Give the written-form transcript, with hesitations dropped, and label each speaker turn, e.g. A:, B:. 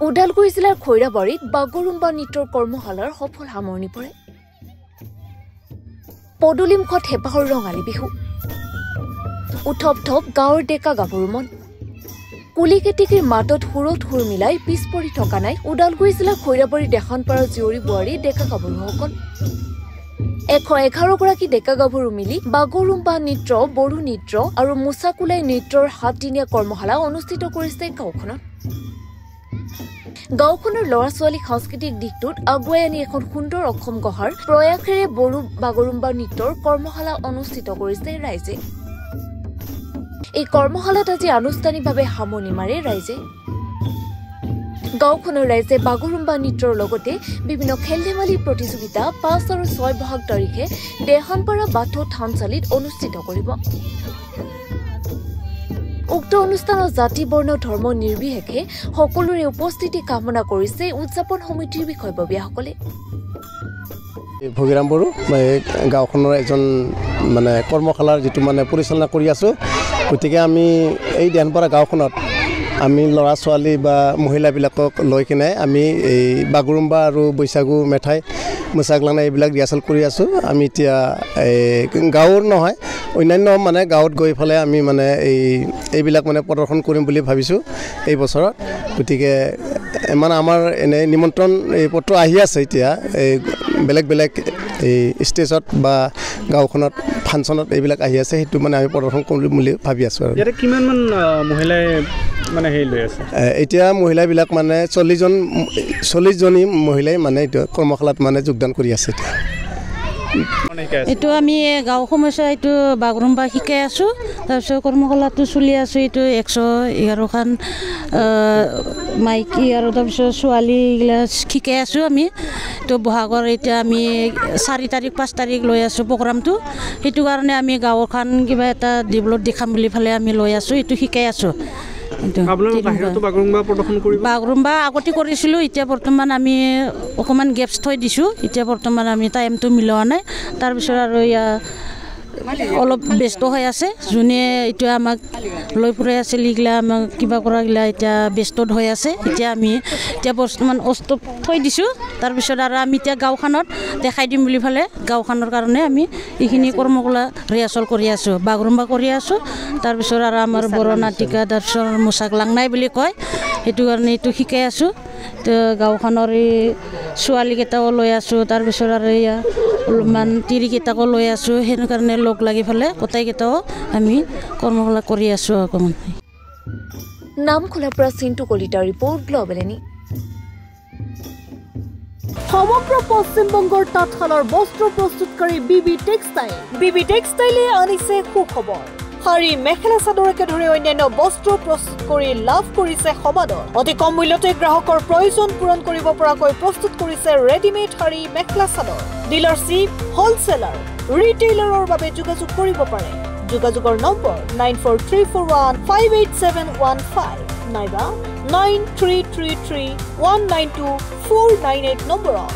A: ওদালগুৰি জিলাৰ খৈৰাবাৰীত বাগৰুম্বা নৃত্যৰ কৰ্মশালাৰ সফল সামৰণি পৰে পদুলিমুখত হেঁপাহৰ ৰঙালী বিহু উঠপ থপ গাঁৱৰ ডেকা গাভৰু মন কুলি কেতিকীৰ মাতত সুৰত সুৰ মিলাই পিছ পৰি থকা নাই ওদালগুৰি জিলাৰ খৈৰাবাৰী দেখানপাৰা জীয়ৰী বোৱাৰী ডেকা গাভৰুসকল 111 গৰাকী ডেকা গাভৰু মিলি বাগৰুম্বা নৃত্য বড়ো নৃত্য আৰু মুছাকুলাই নৃত্যৰ 7 দিনীয়া কৰ্মশালা অনুষ্ঠিত কৰিছে গাঁওখনত গাঁওখনৰ ল'ৰা ছোৱালীক সাংস্কৃতিক দিশটোত আগুৱাই আনি এখন সুন্দৰ অসম গঢ়াৰ প্ৰয়াসেৰে বড়ো বাগৰুম্বা নৃত্যৰ কৰ্মশালা অনুষ্ঠিত কৰিছে ৰাইজে এই কৰ্মশালাত আজি আনুষ্ঠানিকভাৱে সামৰণি মাৰে ৰাইজে গাঁওখনৰ ৰাইজে বাগৰুম্বা নৃত্যৰ লগতে বিভিন্ন খেল ধেমালি প্ৰতিযোগিতা 5 আৰু 6 বহাগ তাৰিখে দেহানপাৰা বাথৌ থানচালিত অনুষ্ঠিত কৰিব উক্ত অনুষ্ঠানত জাতি বৰ্ণ ধৰ্ম নিৰ্বিশেষে সকলোৰে উপস্থিতি কামনা কৰিছে উদযাপন সমিতিৰ বিষয়ববীয়াসকলে
B: ভগীৰাম বড়ো গাঁওখনৰ এজন মানে কৰ্মশালাৰ যেটো মানে পৰিচালনা কৰি আছো গতিকে আমি এই দেহানপাৰা গাঁওখনত আমি ল'ৰা ছোৱালী বা মহিলাবিলাকক লৈ কিনে আমি এই বাগৰুম্বা আৰু বৈশাগু মেঠাই মুছাকলানা এইবিলাক ৰিহাৰ্চেল কৰি আছো আমি এতিয়া গাঁৱৰ নহয় অন্যান্য মানে গাঁৱত গৈ ফলে আমি মানে এইবিলাক মানে প্ৰদৰ্শন কৰিম বুলি ভাবিছো এই বছৰত গতিকে মানে আমাৰ এনে নিমন্ত্ৰণ এই পত্ৰ আহি আছে এতিয়া বেলেগ বেলেগ এই ষ্টেজত বা গাঁওখনত ফাংচনত এইবিলাক আহি আছে সেইটো মানে আমি প্ৰদৰ্শন কৰিম বুলি ভাবি আছো আৰু
C: ইয়াতে কিমান মান মহিলাই মানে হেই লৈ আছে
B: এতিয়া মহিলাবিলাক মানে 40 জনী মহিলাই মানে এটা কৰ্মশালাত মানে যোগদান কৰি আছে
D: এটো আমি গাঁও সমস্যা এটো বাগৰুম্বা শিকাই আছো তাৰপিছত কৰ্মশালাটো চলি আছে এটো 111 খান মাইকী আৰু তাৰপিছত ছোৱালী গিলা শিকাই আছো আমি তো বহাগৰ এতিয়া আমি 4 তাৰিখ 5 তাৰিখ লৈ আছো প্ৰগ্ৰামটো সেইটো কাৰণে আমি গাঁওখান কিবা এটা ডেভেলপ দেখাম বুলি ফালে আমি লৈ আছো এটো শিকাই আছো বাগৰুম্বা আগতে কৰিছিলো এতিয়া বৰ্তমান আমি অকমান গেপছ থৈ দিছো এতিয়া বৰ্তমান আমি টাইমটো মিলোৱা নাই তাৰ পিছত আৰু অলপ ব্যস্ত হৈ আছে যোনে এটা আমাক লৈ ফুৰাই আছে লিগলা আমাক কিবা কৰা গিলা এতিয়া ব্যস্ত হৈ আছে এতিয়া আমি এতিয়া বৰ্তমান অষ্টপ থৈ দিছো তাৰ পিছত আৰু আমি এতিয়া গাঁওখনত দেখাই দিম বুলি ফালে গাঁওখনৰ কাৰণে আমি এইখিনি কৰ্মকলা ৰিহাৰ্চেল কৰি আছো বাগৰুম্বা কৰি আছো তাৰ পিছত আৰু আমাৰ বড় নাটিকা তাৰপিছত মুছাক লাংনাই বুলি কয় সেইটো কাৰণে এইটো শিকাই আছো তো গাঁওখনৰ ছোৱালী কেইটাও লৈ আছো তাৰ পিছত আৰু অলপমান তিৰি কেইটাকো লৈ আছো সেই কাৰণে লগ লাগি ফেলে গোটেইকেইটাও আমি কৰ্মশালা কৰি আছো অকমান
A: নামখোলাৰ পৰা চিন্তু কলিতা ৰিপৰ্ট গ্লোবেল এনি
E: সমগ্ৰ পশ্চিম বংগৰ তাঁতশালৰ বস্ত্ৰ প্ৰস্তুতকাৰী বিবি টেক্সটাইলে আনিছে সুখবৰ শাৰী মেখেলা চাদৰকে ধৰি অন্যান্য বস্ত্ৰ প্ৰস্তুত কৰি লাভ কৰিছে সমাদৰ অতি কম মূল্যতে গ্ৰাহকৰ প্ৰয়োজন পূৰণ কৰিব পৰাকৈ প্ৰস্তুত কৰিছে ৰেডিমেড শাৰী মেখেলা চাদৰ ডিলাৰশ্বিপ হোলচেলাৰ ৰিটেইলাৰৰ বাবে যোগাযোগ কৰিব পাৰে যোগাযোগৰ নম্বৰ 9434158715 নাইবা 9333192498 নম্বৰত